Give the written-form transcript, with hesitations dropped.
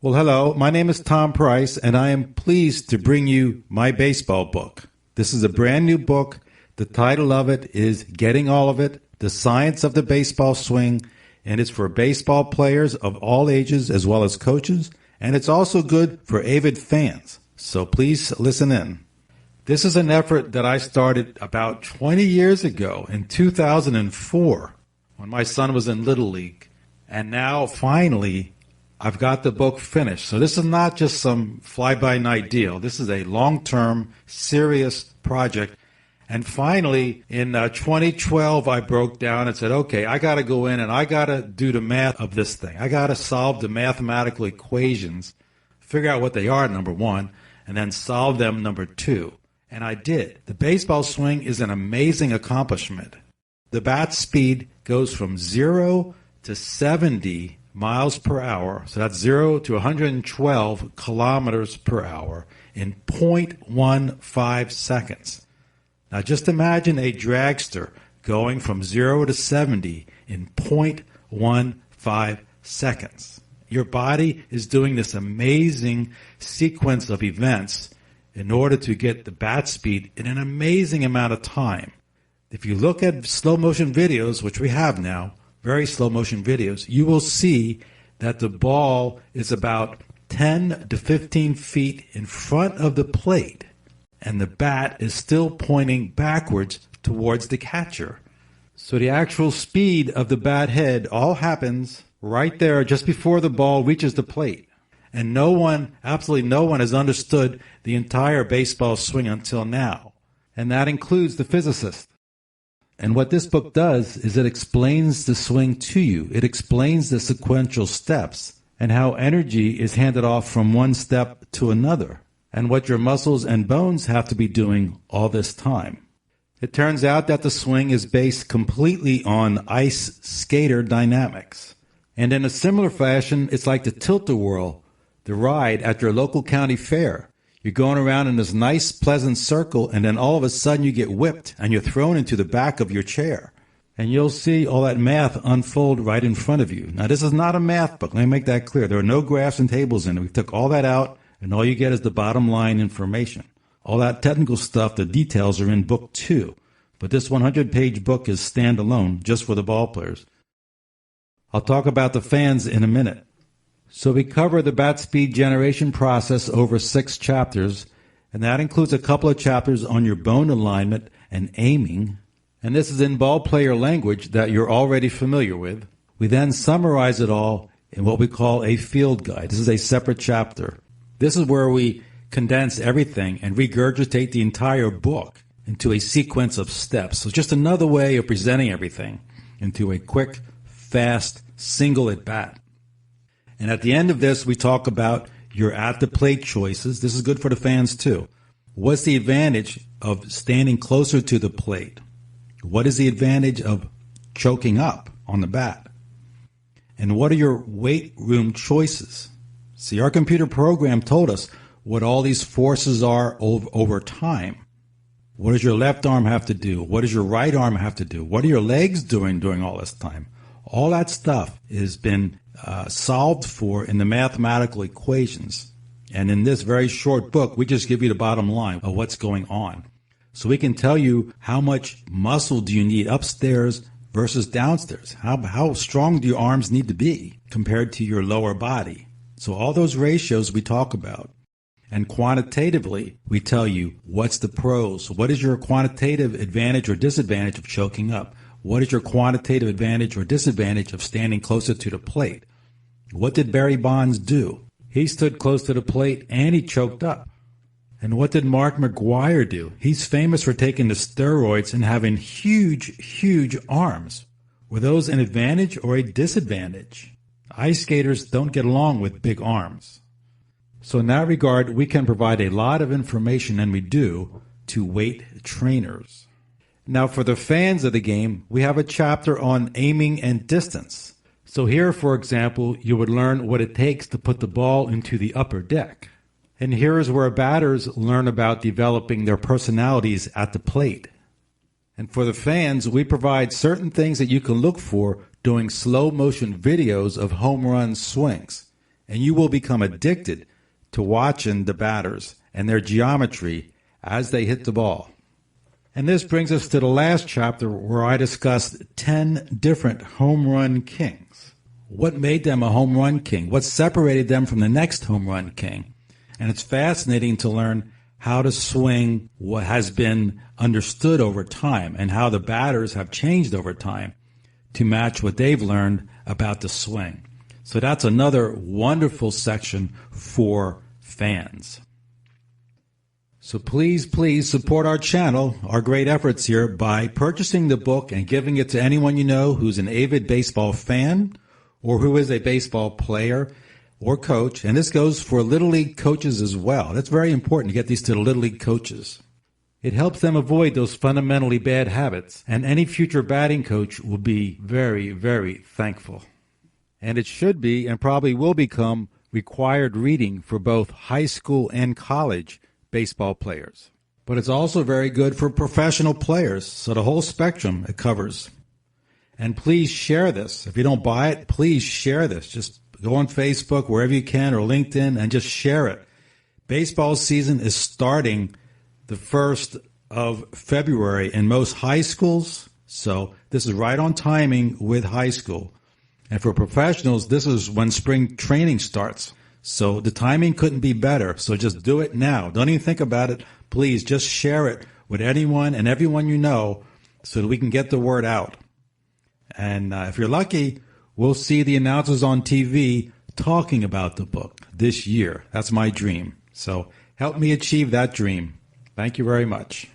Well, hello. My name is Tom Price, and I am pleased to bring you my baseball book. This is a brand new book. The title of it is Getting All of It, The Science of the Baseball Swing, and it's for baseball players of all ages as well as coaches, and it's also good for avid fans. So please listen in. This is an effort that I started about 20 years ago in 2004 when my son was in Little League. And now, finally, I've got the book finished. So this is not just some fly-by-night deal. This is a long-term, serious project. And finally, in 2012, I broke down and said, okay, I got to go in and I got to do the math of this thing. I got to solve the mathematical equations, figure out what they are, number one, and then solve them, number two. And I did. The baseball swing is an amazing accomplishment. The bat speed goes from 0 to 70 miles per hour, so that's 0 to 112 kilometers per hour in 0.15 seconds. Now just imagine a dragster going from 0 to 70 in 0.15 seconds. Your body is doing this amazing sequence of events in order to get the bat speed in an amazing amount of time. If you look at slow motion videos, which we have now, very slow motion videos, you will see that the ball is about 10 to 15 feet in front of the plate, and the bat is still pointing backwards towards the catcher. So the actual speed of the bat head all happens right there just before the ball reaches the plate. And no one, absolutely no one, has understood the entire baseball swing until now. And that includes the physicist. And what this book does is it explains the swing to you. It explains the sequential steps and how energy is handed off from one step to another, and what your muscles and bones have to be doing all this time. It turns out that the swing is based completely on ice skater dynamics. And in a similar fashion, it's like the tilt-a-whirl, the ride at your local county fair. You're going around in this nice, pleasant circle, and then all of a sudden you get whipped, and you're thrown into the back of your chair. And you'll see all that math unfold right in front of you. Now, this is not a math book. Let me make that clear. There are no graphs and tables in it. We took all that out, and all you get is the bottom line information. All that technical stuff, the details, are in book 2. But this 100-page book is standalone, just for the ball players. I'll talk about the fans in a minute. So we cover the bat speed generation process over 6 chapters, and that includes a couple of chapters on your bone alignment and aiming. And this is in ball player language that you're already familiar with. We then summarize it all in what we call a field guide. This is a separate chapter. This is where we condense everything and regurgitate the entire book into a sequence of steps. So just another way of presenting everything into a quick, fast, single at bat. And at the end of this, we talk about your at-the-plate choices. This is good for the fans, too. What's the advantage of standing closer to the plate? What is the advantage of choking up on the bat? And what are your weight room choices? See, our computer program told us what all these forces are over time. What does your left arm have to do? What does your right arm have to do? What are your legs doing during all this time? All that stuff has been solved for in the mathematical equations. And in this very short book, we just give you the bottom line of what's going on. So we can tell you how much muscle do you need upstairs versus downstairs. How strong do your arms need to be compared to your lower body? So all those ratios we talk about. And quantitatively, we tell you what's the pros. What is your quantitative advantage or disadvantage of choking up? What is your quantitative advantage or disadvantage of standing closer to the plate? What did Barry Bonds do? He stood close to the plate and he choked up. And what did Mark McGwire do? He's famous for taking the steroids and having huge, huge arms. Were those an advantage or a disadvantage? Ice skaters don't get along with big arms. So in that regard, we can provide a lot of information, and we do, to weight trainers. Now, for the fans of the game, we have a chapter on aiming and distance. So here, for example, you would learn what it takes to put the ball into the upper deck. And here is where batters learn about developing their personalities at the plate. And for the fans, we provide certain things that you can look for doing slow motion videos of home run swings. and you will become addicted to watching the batters and their geometry as they hit the ball. And this brings us to the last chapter where I discussed 10 different home run kings. What made them a home run king? What separated them from the next home run king? And it's fascinating to learn how to swing what has been understood over time and how the batters have changed over time to match what they've learned about the swing. So that's another wonderful section for fans. So please, please support our channel, our great efforts here, by purchasing the book and giving it to anyone you know who's an avid baseball fan or who is a baseball player or coach. And this goes for Little League coaches as well. That's very important to get these to the Little League coaches. It helps them avoid those fundamentally bad habits, and any future batting coach will be very, very thankful. And it should be, and probably will become, required reading for both high school and college baseball players. But it's also very good for professional players, so the whole spectrum it covers. And please share this. If you don't buy it, please share this. Just go on Facebook, wherever you can, or LinkedIn, and just share it. Baseball season is starting the 1st of February in most high schools, so this is right on timing with high school. And for professionals, this is when spring training starts. So the timing couldn't be better, so just do it now. Don't even think about it. Please just share it with anyone and everyone you know so that we can get the word out. And if you're lucky, we'll see the announcers on TV talking about the book this year. That's my dream. So help me achieve that dream. Thank you very much.